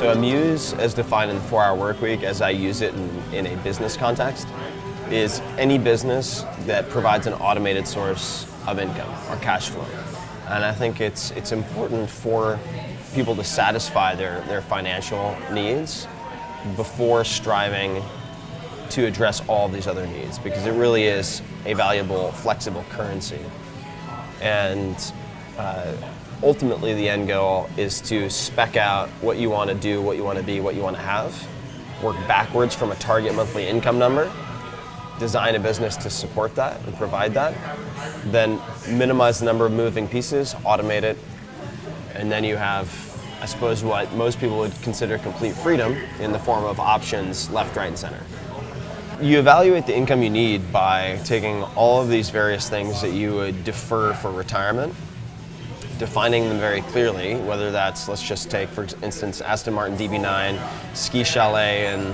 So a Muse, as defined in the 4-hour work week, as I use it in a business context, is any business that provides an automated source of income or cash flow. And I think it's important for people to satisfy their financial needs before striving to address all of these other needs, because it really is a valuable, flexible currency. And ultimately the end goal is to spec out what you want to do, what you want to be, what you want to have, work backwards from a target monthly income number, design a business to support that and provide that, then minimize the number of moving pieces, automate it, and then you have, I suppose, what most people would consider complete freedom in the form of options left, right, and center. You evaluate the income you need by taking all of these various things that you would defer for retirement, defining them very clearly, whether that's, let's just take, for instance, Aston Martin DB9, ski chalet in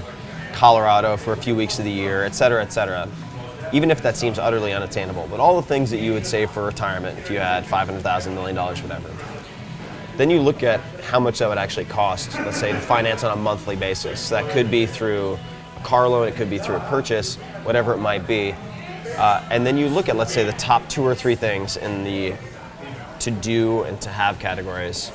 Colorado for a few weeks of the year, et cetera, even if that seems utterly unattainable. But all the things that you would save for retirement if you had $500,000, $1 million, whatever. Then you look at how much that would actually cost, let's say, to finance on a monthly basis. So that could be through a car loan, it could be through a purchase, whatever it might be. And then you look at, let's say, the top 2 or 3 things in the to do and to have categories,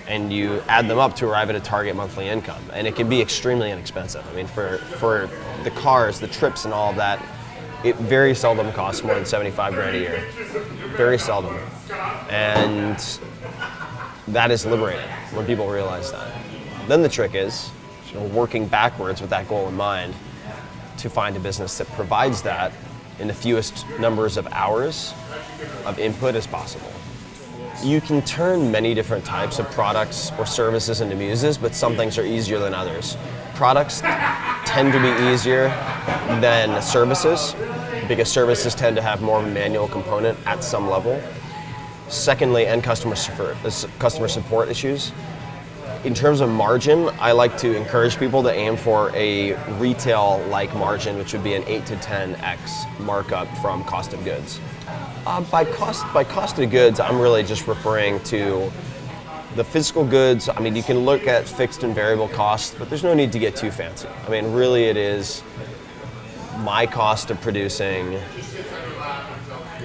and you add them up to arrive at a target monthly income. And it can be extremely inexpensive. I mean, for the cars, the trips and all of that, it very seldom costs more than 75 grand a year. Very seldom. And that is liberating when people realize that. Then the trick is, working backwards with that goal in mind to find a business that provides that in the fewest numbers of hours of input as possible. You can turn many different types of products or services into muses, but some things are easier than others. Products tend to be easier than services, because services tend to have more of a manual component at some level. Secondly, and customer support issues. In terms of margin, I like to encourage people to aim for a retail-like margin, which would be an 8 to 10x markup from cost of goods. By cost of goods, I'm really just referring to the physical goods. I mean, you can look at fixed and variable costs, but there's no need to get too fancy. I mean, really it is my cost of producing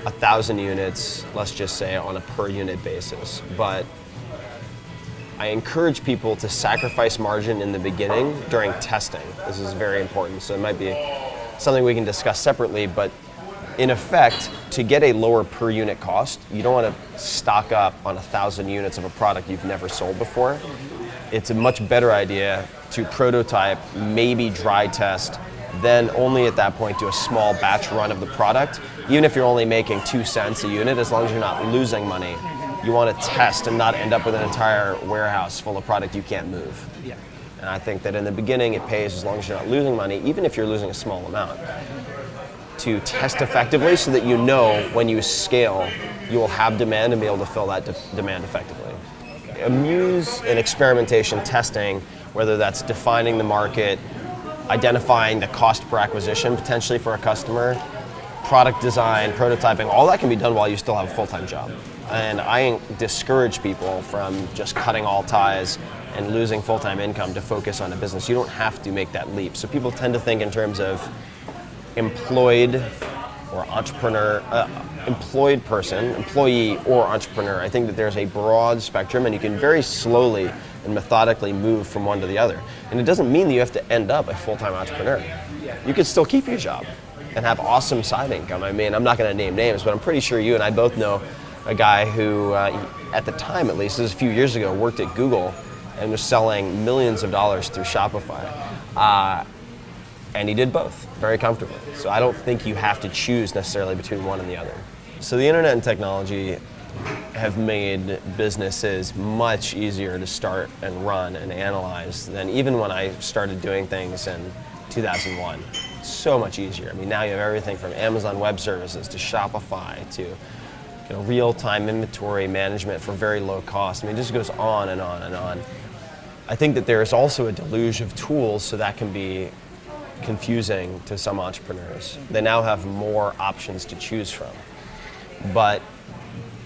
1,000 units, let's just say, on a per unit basis. But I encourage people to sacrifice margin in the beginning during testing. This is very important, so it might be something we can discuss separately, but in effect, to get a lower per unit cost, you don't want to stock up on 1,000 units of a product you've never sold before. It's a much better idea to prototype, maybe dry test, then only at that point do a small batch run of the product. Even if you're only making 2 cents a unit, as long as you're not losing money, you want to test and not end up with an entire warehouse full of product you can't move. Yeah. And I think that in the beginning it pays, as long as you're not losing money, even if you're losing a small amount, to test effectively so that you know when you scale, you will have demand and be able to fill that demand effectively. A Muse in experimentation testing, whether that's defining the market, identifying the cost per acquisition potentially for a customer, product design, prototyping, all that can be done while you still have a full-time job. And I discourage people from just cutting all ties and losing full-time income to focus on a business. You don't have to make that leap. So people tend to think in terms of employed or entrepreneur, employed person, employee or entrepreneur. I think that there's a broad spectrum, and you can very slowly and methodically move from one to the other. And it doesn't mean that you have to end up a full-time entrepreneur. You can still keep your job and have awesome side income. I mean, I'm not going to name names, but I'm pretty sure you and I both know a guy who, at the time at least, this was a few years ago, worked at Google and was selling millions of dollars through Shopify. And he did both very comfortably. So I don't think you have to choose necessarily between one and the other. So the internet and technology have made businesses much easier to start and run and analyze than even when I started doing things in 2001. It's so much easier. I mean, now you have everything from Amazon Web Services to Shopify to real-time inventory management for very low cost. I mean, it just goes on and on and on. I think that there is also a deluge of tools, so that can be confusing to some entrepreneurs. They now have more options to choose from. But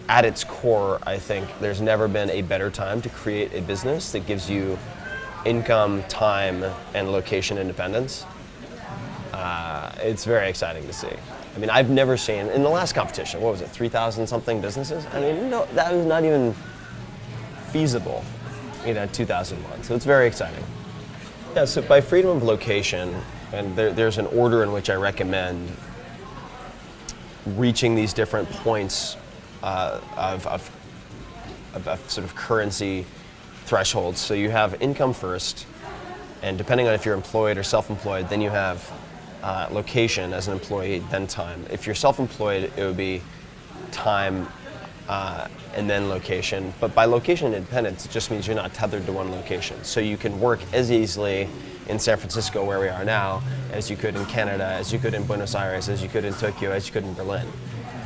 at its core, I think there's never been a better time to create a business that gives you income, time, and location independence, it's very exciting to see. I mean, I've never seen, in the last competition, what was it, 3,000 something businesses? I mean, no, that was not even feasible, 2001, so it's very exciting. Yeah, so by freedom of location, and there's an order in which I recommend reaching these different points of sort of currency thresholds. So you have income first, and depending on if you're employed or self-employed, then you have location as an employee, then time. If you're self-employed, it would be time and then location. But by location independence, it just means you're not tethered to one location. So you can work as easily in San Francisco, where we are now, as you could in Canada, as you could in Buenos Aires, as you could in Tokyo, as you could in Berlin,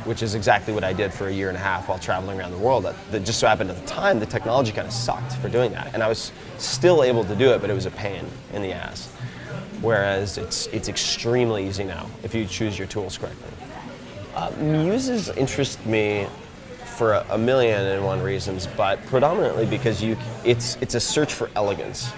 which is exactly what I did for a year and a half while traveling around the world. That just so happened at the time, the technology kind of sucked for doing that. And I was still able to do it, but it was a pain in the ass. Whereas it's extremely easy now if you choose your tools correctly. Muses interest me for a million and one reasons, but predominantly because it's a search for elegance.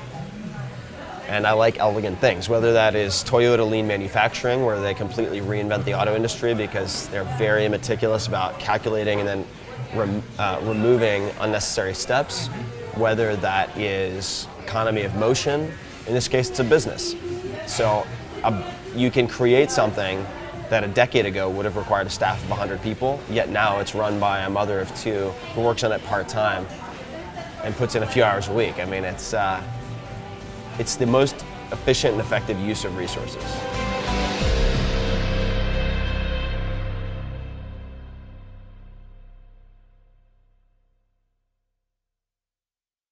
And I like elegant things, whether that is Toyota lean manufacturing, where they completely reinvent the auto industry because they're very meticulous about calculating and then removing unnecessary steps, whether that is economy of motion. In this case, it's a business. So you can create something that a decade ago would have required a staff of 100 people, yet now it's run by a mother of two who works on it part-time and puts in a few hours a week. I mean, it's the most efficient and effective use of resources.